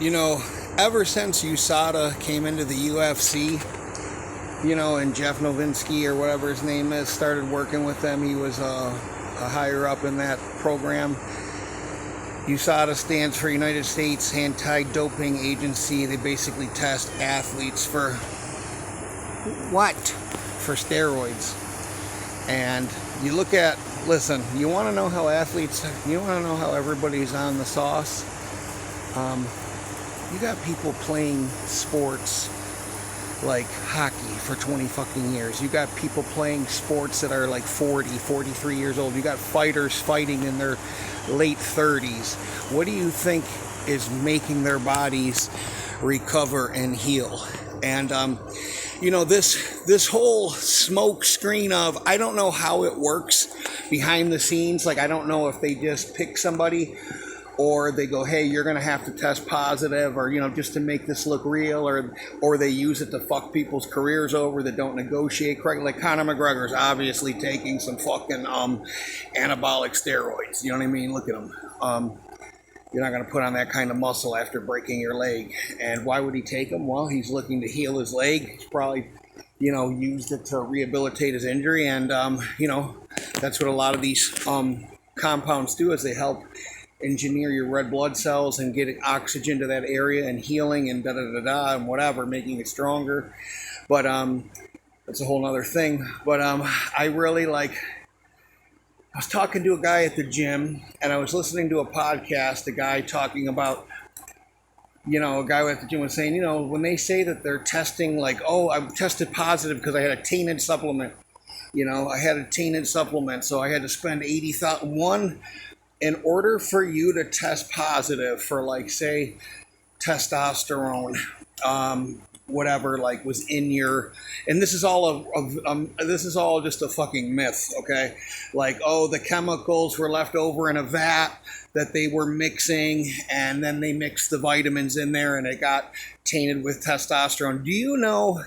You know, ever since USADA came into the UFC, and Jeff Novinsky or whatever his name is started working with them, he was a higher up in that program. USADA stands for United States Anti-Doping Agency. They basically test athletes for what? For steroids. And you look at, listen, you want to know how everybody's on the sauce? You got people playing sports like hockey for 20 fucking years. You got people playing sports that are like 40, 43 years old. You got fighters fighting in their late 30s. What do you think is making their bodies recover and heal? And this whole smoke screen of, I don't know how it works behind the scenes. Like, I don't know if they just pick somebody or they go, hey, you're going to have to test positive, or, just to make this look real, or they use it to fuck people's careers over that don't negotiate correctly. Like Conor McGregor's obviously taking some fucking anabolic steroids. You know what I mean? Look at him. You're not going to put on that kind of muscle after breaking your leg. And why would he take them? Well, he's looking to heal his leg. He's probably, used it to rehabilitate his injury. And, that's what a lot of these compounds do, is they help engineer your red blood cells and get oxygen to that area and healing and da-da-da-da and whatever, making it stronger. But that's a whole nother thing. But I really I was talking to a guy at the gym, and I was listening to a podcast, a guy talking about, a guy at the gym was saying, when they say that they're testing, like, oh, I tested positive because I had a tainted supplement. I had a tainted supplement, so I had to spend $80,000. In order for you to test positive for, like, say, testosterone, whatever, like, was in your, and this is all this is all just a fucking myth, okay? Like, oh, the chemicals were left over in a vat that they were mixing, and then they mixed the vitamins in there, and it got tainted with testosterone. Do you know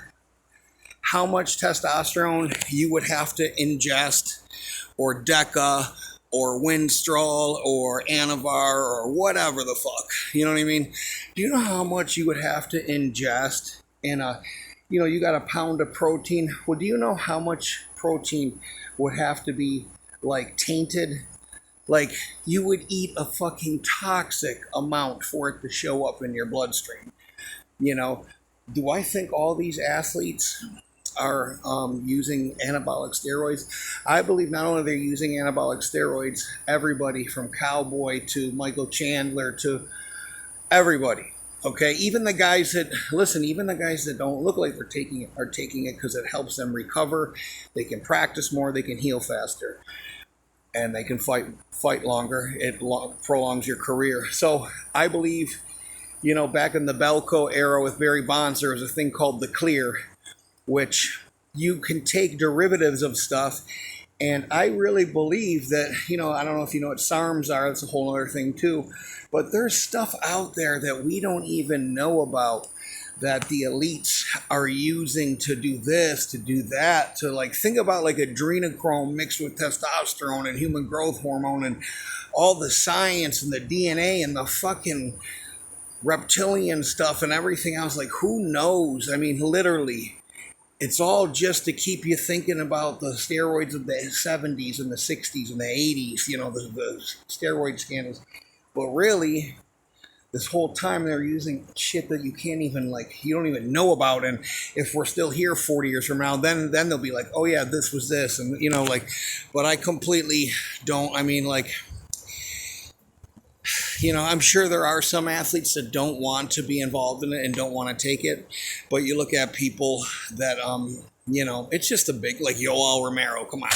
how much testosterone you would have to ingest, or Deca, or Winstrol, or Anavar, or whatever the fuck? You know what I mean? Do you know how much you would have to ingest in you got a pound of protein? Well, do you know how much protein would have to be, like, tainted? Like, you would eat a fucking toxic amount for it to show up in your bloodstream. Do I think all these athletes are using anabolic steroids? I believe not only they're using anabolic steroids, everybody from Cowboy to Michael Chandler to everybody, okay? Even the guys that don't look like they're taking it are taking it because it helps them recover. They can practice more, they can heal faster, and they can fight longer. It prolongs your career. So I believe, back in the Belco era with Barry Bonds, there was a thing called the clear, which you can take derivatives of stuff. And I really believe that, I don't know if you know what SARMs are, that's a whole other thing too, but there's stuff out there that we don't even know about that the elites are using to do this, to do that, to, like, think about, like, adrenochrome mixed with testosterone and human growth hormone and all the science and the DNA and the fucking reptilian stuff and everything else. Like, who knows? I mean, literally. It's all just to keep you thinking about the steroids of the 70s and the 60s and the 80s, the steroid scandals. But really, this whole time they're using shit that you can't even, you don't even know about. And if we're still here 40 years from now, then they'll be like, oh yeah, this was this. And, but I completely don't, I'm sure there are some athletes that don't want to be involved in it and don't want to take it. But you look at people that, it's just a big, like Yoel Romero, come on.